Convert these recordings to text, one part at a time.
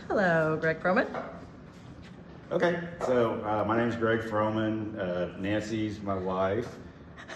Hello, Greg Forman. Okay, so my name is Greg Forman. Nancy's my wife,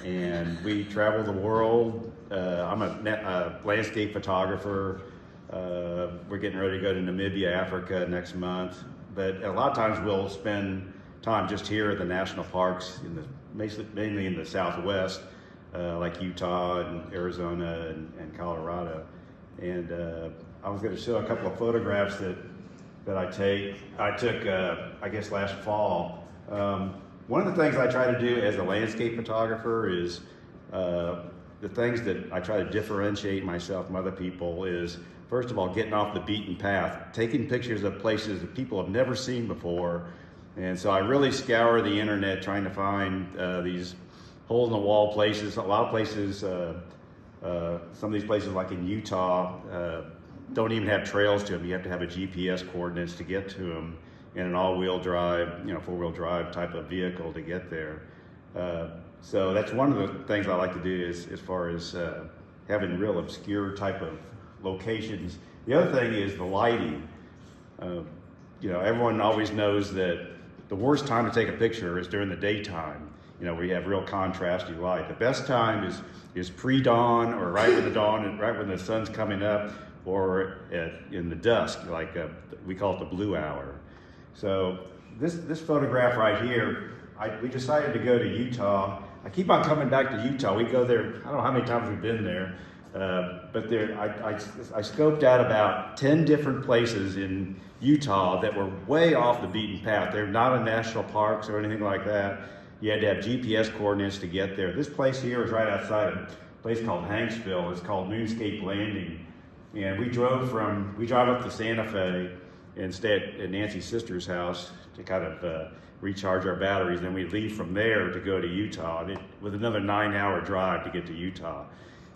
and we travel the world. I'm a landscape photographer. We're getting ready to go to Namibia, Africa next month. But a lot of times we'll spend time just here at the national parks, mainly in the Southwest, like Utah and Arizona and Colorado. And I was going to show a couple of photographs that I took, I guess last fall. One of the things I try to do as a landscape photographer is, the things that I try to differentiate myself from other people is, first of all, getting off the beaten path, taking pictures of places that people have never seen before. And so I really scour the internet trying to find these hole in the wall places. A lot of places, some of these places like in Utah, don't even have trails to them. You have to have a GPS coordinates to get to them in an all-wheel drive, four-wheel drive type of vehicle to get there. So that's one of the things I like to do is as far as having real obscure type of locations. The other thing is the lighting. Everyone always knows that the worst time to take a picture is during the daytime. We have real contrasty light. The best time is pre-dawn, or right when the dawn and right when the sun's coming up, or in the dusk, like we call it the blue hour. So this photograph right here, we decided to go to Utah. I keep on coming back to Utah. We go there, I don't know how many times we've been there, but I scoped out about 10 different places in Utah that were way off the beaten path. They're not in national parks or anything like that. You had to have GPS coordinates to get there. This place here is right outside a place called Hanksville. It's called Moonscape Landing. And we drive up to Santa Fe and stay at Nancy's sister's house to kind of recharge our batteries. Then we leave from there to go to Utah with another 9-hour drive to get to Utah.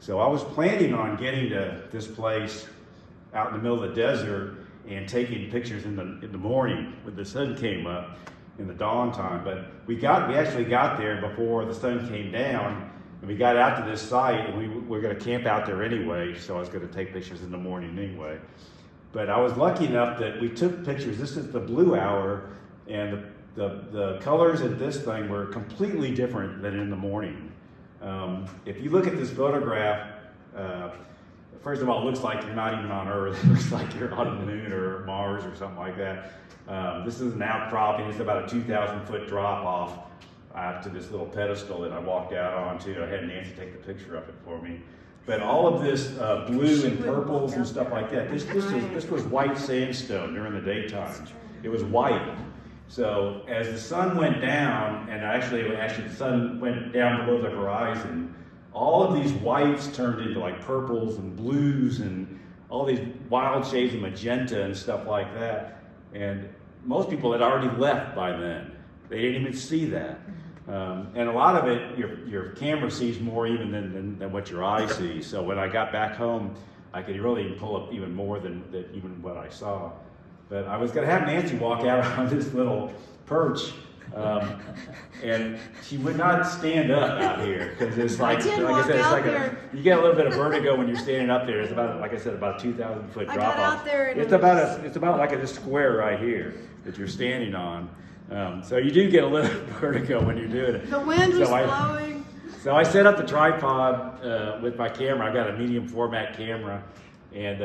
So I was planning on getting to this place out in the middle of the desert and taking pictures in the morning when the sun came up in the dawn time. But we actually got there before the sun came down. And we got out to this site, and we were going to camp out there anyway, so I was going to take pictures in the morning anyway. But I was lucky enough that we took pictures. This is the blue hour, and the colors in this thing were completely different than in the morning. If you look at this photograph, first of all, it looks like you're not even on Earth. It looks like you're on the moon or Mars or something like that. This is an outcropping. It's about a 2,000-foot drop off to this little pedestal that I walked out onto. I had Nancy take the picture of it for me. But all of this blue and purples and stuff like that, this was white sandstone during the daytime. It was white. So as the sun went down, and actually the sun went down below the horizon, all of these whites turned into like purples and blues and all these wild shades of magenta and stuff like that. And most people had already left by then. They didn't even see that. And a lot of it, your camera sees more even than what your eye sees. So when I got back home, I could really pull up even more than even what I saw. But I was going to have Nancy walk out on this little perch, and she would not stand up out here because it's like I said, it's like you get a little bit of vertigo when you're standing up there. It's about, like I said, about a 2,000-foot drop off. Out there and it's about like this square right here that you're standing on. So you do get a little vertigo when you're doing it. The wind was blowing. So I set up the tripod with my camera. I got a medium format camera. And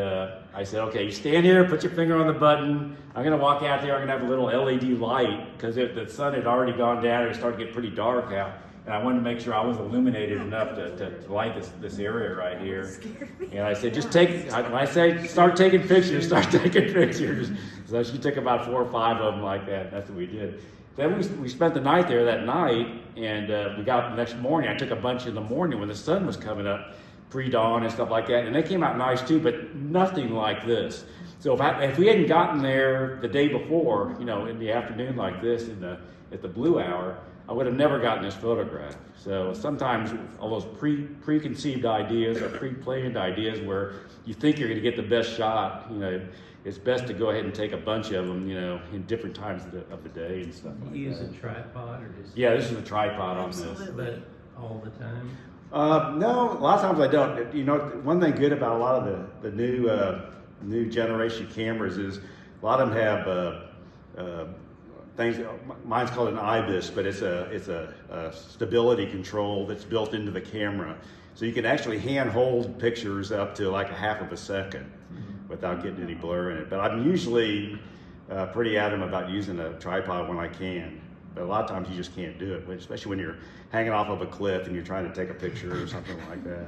I said, okay, you stand here, put your finger on the button. I'm going to walk out there. I'm going to have a little LED light because the sun had already gone down. It started to get pretty dark out. And I wanted to make sure I was illuminated enough to light this area right here. And I said, when I say start taking pictures, start taking pictures. So she took about 4 or 5 of them like that. That's what we did. Then we spent the night there that night, and we got up the next morning. I took a bunch in the morning when the sun was coming up, pre-dawn and stuff like that. And they came out nice too, but nothing like this. So if we hadn't gotten there the day before, in the afternoon like this at the blue hour, I would have never gotten this photograph. So sometimes all those preconceived ideas or pre-planned ideas where you think you're going to get the best shot, it's best to go ahead and take a bunch of them, in different times of the day and stuff like that. You use a tripod or just? Yeah, this is a tripod on this. But all the time? No, a lot of times I don't. One thing good about a lot of the new generation cameras is A lot of them have things. Mine's called an IBIS, but it's a stability control that's built into the camera, so you can actually hand hold pictures up to like a half of a second without getting any blur in it. But I'm usually pretty adamant about using a tripod when I can. But a lot of times you just can't do it, especially when you're hanging off of a cliff and you're trying to take a picture or something like that.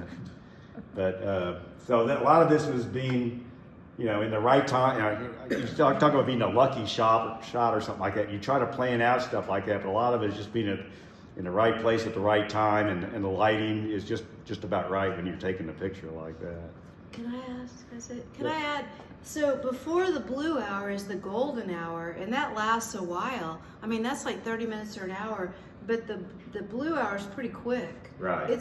But so that a lot of this was being, in the right time. You talk about being a lucky shot or something like that. You try to plan out stuff like that, but a lot of it is just being in the right place at the right time, and the lighting is just about right when you're taking a picture like that. Can I ask? Can I add? So before the blue hour is the golden hour, and that lasts a while. I mean, that's like 30 minutes or an hour, but the blue hour is pretty quick. Right.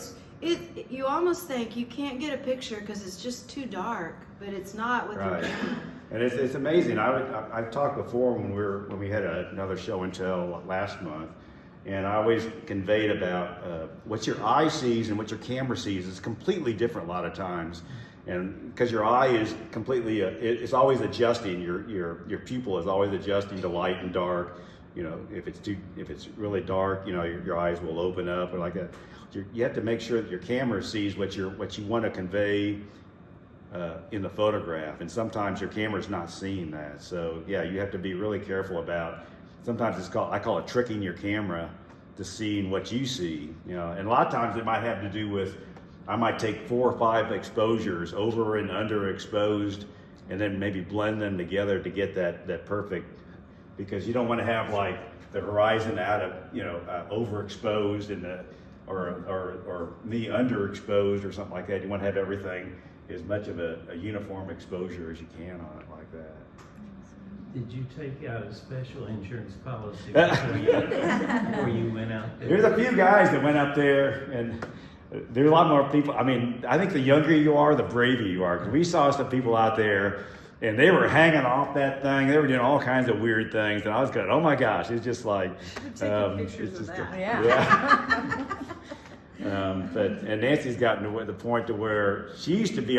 You almost think you can't get a picture because it's just too dark, but it's not with your camera. And it's amazing. I've talked before when we had another show and tell last month, and I always conveyed about what your eye sees and what your camera sees is completely different a lot of times. And because your eye is completely, it's always adjusting. Your pupil is always adjusting to light and dark. If it's really dark, your eyes will open up or like that. You have to make sure that your camera sees what you want to convey in the photograph, and sometimes your camera's not seeing that. So yeah, you have to be really careful about. Sometimes I call it tricking your camera to seeing what you see. And a lot of times it might have to do with. I might take 4 or 5 exposures, over and underexposed, and then maybe blend them together to get that perfect, because you don't want to have like the horizon out of, overexposed and or me underexposed or something like that. You want to have everything as much of a uniform exposure as you can on it like that. Did you take out a special insurance policy before you went out there? There's a few guys that went up there, and there's a lot more people. I mean, I think the younger you are, the braver you are. Because we saw some people out there, and they were hanging off that thing. They were doing all kinds of weird things, and I was going, "Oh my gosh!" It's just like, taking pictures of that. Yeah. And Nancy's gotten to the point to where she used to be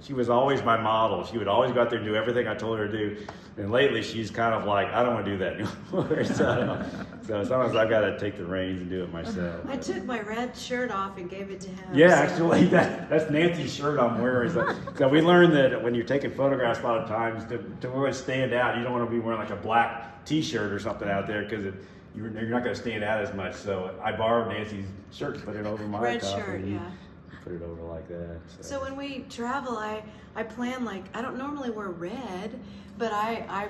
she was always my model. She would always go out there and do everything I told her to do. And lately she's kind of like, I don't want to do that anymore. So sometimes I've got to take the reins and do it myself. I took my red shirt off and gave it to him. Yeah, actually, that's Nancy's shirt I'm wearing. So we learned that when you're taking photographs a lot of times, to really stand out, you don't want to be wearing like a black t-shirt or something out there, because you're not going to stand out as much. So I borrowed Nancy's shirt to put it over my red top, shirt, yeah. Put it over like that. So when we travel, I plan, like, I don't normally wear red, but I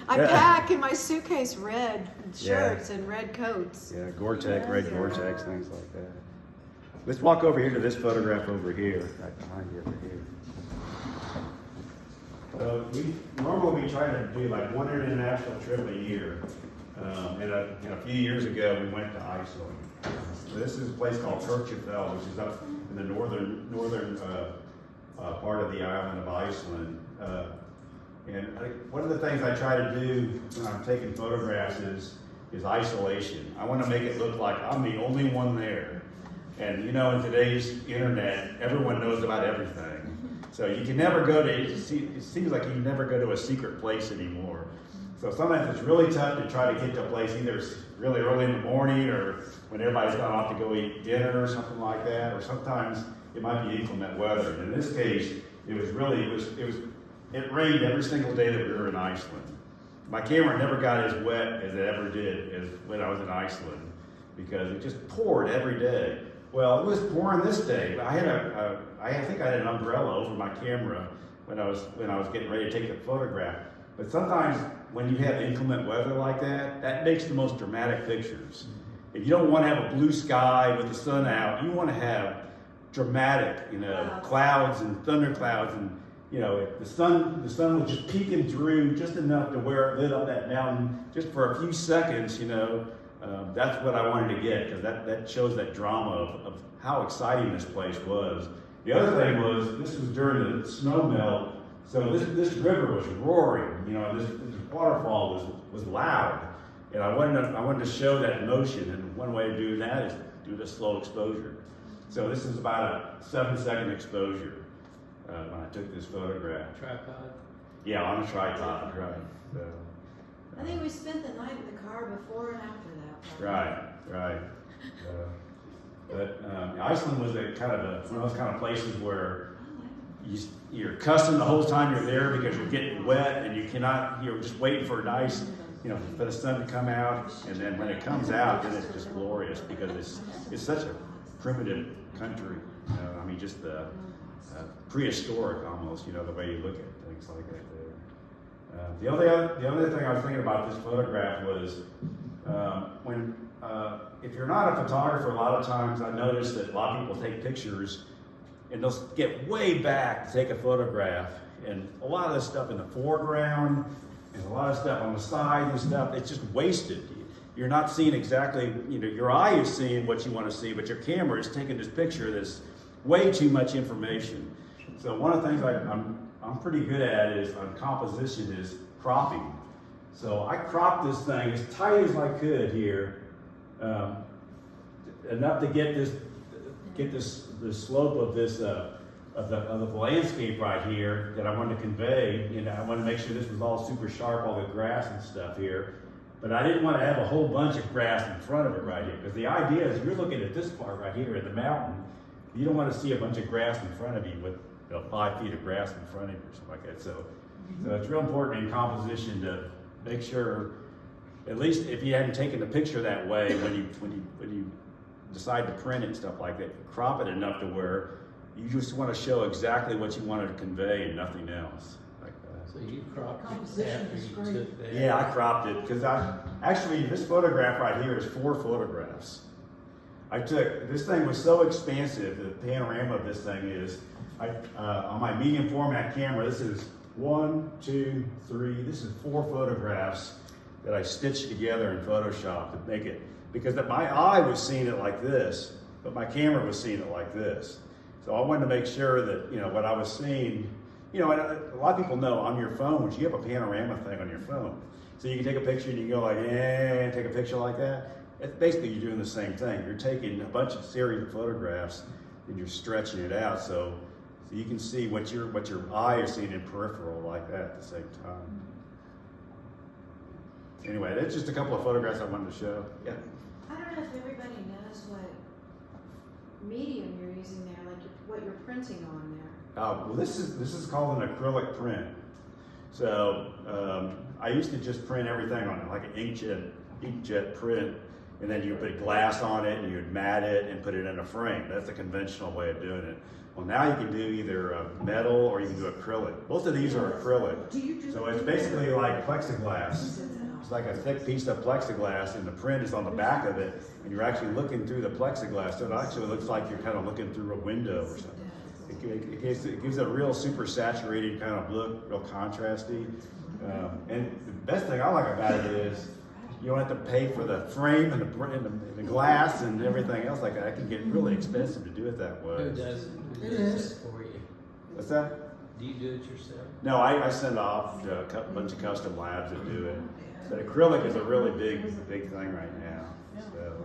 pack in my suitcase red shirts and red coats. Yeah, Gore-Tex, red Gore-Tex, things like that. Let's walk over here to this photograph over here, right behind you over here. Normally we try to do like one international trip a year. And a few years ago we went to Iceland. So this is a place called Kirkjufell, which is up in the northern part of the island of Iceland. And one of the things I try to do when I'm taking photographs is isolation. I want to make it look like I'm the only one there. And in today's internet, everyone knows about everything. So you can never it seems like you can never go to a secret place anymore. So sometimes it's really tough to try to get to a place either really early in the morning or when everybody's gone off to go eat dinner or something like that, or sometimes it might be inclement weather. And in this case, it rained every single day that we were in Iceland. My camera never got as wet as it ever did as when I was in Iceland, because it just poured every day. Well, it was pouring this day, but I think I had an umbrella over my camera when I was getting ready to take the photograph. But sometimes when you have inclement weather like that, that makes the most dramatic pictures. If you don't want to have a blue sky with the sun out, you want to have dramatic, clouds and thunderclouds, and the sun was just peeking through just enough to where it lit up that mountain just for a few seconds. That's what I wanted to get, because that shows that drama of how exciting this place was. The other thing was, this was during the snow melt. So this river was roaring, this waterfall was loud, and I wanted to show that motion, and one way of doing that is do the slow exposure. So this is about a 7-second exposure when I took this photograph. Tripod? Yeah, on a tripod, right. So, I think we spent the night in the car before and after that. right. But Iceland was a kind of one of those kind of places where you're cussing the whole time you're there because you're getting wet and you cannot, you're just waiting for a nice, for the sun to come out, and then when it comes out, then it's just glorious because it's such a primitive country. I mean, just the prehistoric almost, the way you look at things like that there. The other thing I was thinking about this photograph was when if you're not a photographer, a lot of times I notice that a lot of people take pictures and they'll get way back to take a photograph, and a lot of this stuff in the foreground and a lot of stuff on the side and stuff, it's just wasted. You're not seeing exactly, your eye is seeing what you want to see, but your camera is taking this picture that's way too much information. So one of the things I'm pretty good at is on composition is cropping. So I cropped this thing as tight as I could here, enough to get the slope of this of the landscape right here that I wanted to convey. I wanted to make sure this was all super sharp, all the grass and stuff here. But I didn't want to have a whole bunch of grass in front of it right here, because the idea is you're looking at this part right here in the mountain. You don't want to see a bunch of grass in front of you with 5 feet of grass in front of you or something like that. So it's real important in composition to make sure, at least if you hadn't taken the picture that way, when you decide to print it and stuff like that, crop it enough to where you just want to show exactly what you wanted to convey and nothing else like that. So you cropped it after you took that? Yeah, I cropped it because actually this photograph right here is 4 photographs. This thing was so expansive, the panorama of this thing is, on my medium format camera, this is 1, 2, 3, this is 4 photographs that I stitched together in Photoshop to make it, because my eye was seeing it like this, but my camera was seeing it like this. So I wanted to make sure that, what I was seeing, and a lot of people know on your phone, you have a panorama thing on your phone. So you can take a picture and you can go like, and take a picture like that. It's basically you're doing the same thing. You're taking a bunch of series of photographs and you're stretching it out so you can see what your eye is seeing in peripheral like that at the same time. Anyway, that's just a couple of photographs I wanted to show. Yeah. I don't know if everybody knows what medium you're using there, like what you're printing on there. Well, this is called an acrylic print. So I used to just print everything on it, like an inkjet print, and then you put glass on it and you'd mat it and put it in a frame. That's the conventional way of doing it. Well, now you can do either metal or you can do acrylic. Both of these are acrylic. So it's basically like plexiglass. It's like a thick piece of plexiglass, and the print is on the back of it, and you're actually looking through the plexiglass, so it actually looks like you're kind of looking through a window or something. It gives a real super saturated kind of look, real contrasty. And the best thing I like about it is you don't have to pay for the frame and the glass and everything else like that. It can get really expensive to do it that way. Who does it for you? What's that? Do you do it yourself? No, I send off to a bunch of custom labs that do it. But acrylic is a really big thing right now. So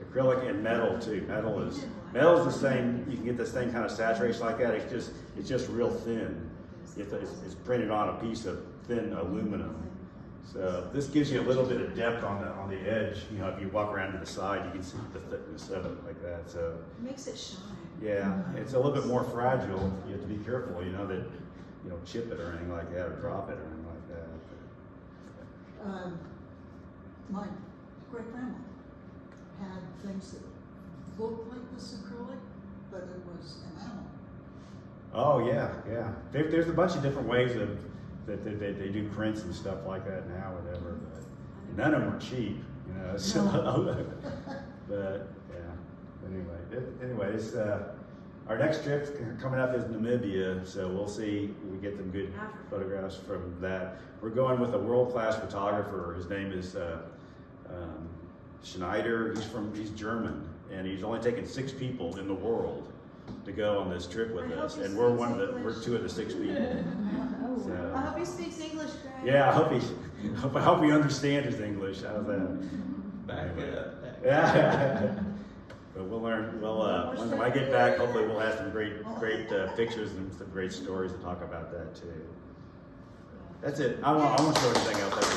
acrylic and metal too. Metal is the same. You can get the same kind of saturation like that. It's just real thin. It's printed on a piece of thin aluminum. So this gives you a little bit of depth on the edge. If you walk around to the side, you can see the thickness of it like that. So it makes it shine. Yeah, it's a little bit more fragile. You have to be careful, that you don't chip it or anything like that, or drop it or anything like that. My great grandma had things that looked like this acrylic, but it was enamel. Oh yeah. There's a bunch of different ways that they do prints and stuff like that now, whatever. But none of them are cheap, So, but yeah. Anyway, it's our next trip coming up is Namibia, so we'll see if we get some good photographs from that. We're going with a world-class photographer. His name is Schneider. He's German, and he's only taken 6 people in the world to go on this trip with us, and we're 2 of the 6 people. So, I hope he speaks English, Greg. yeah, I hope he understands his English. How's that? Back up. Yeah. But we'll learn. When I get back, hopefully we'll have some great pictures and some great stories to talk about that too. That's it. I won't show anything else.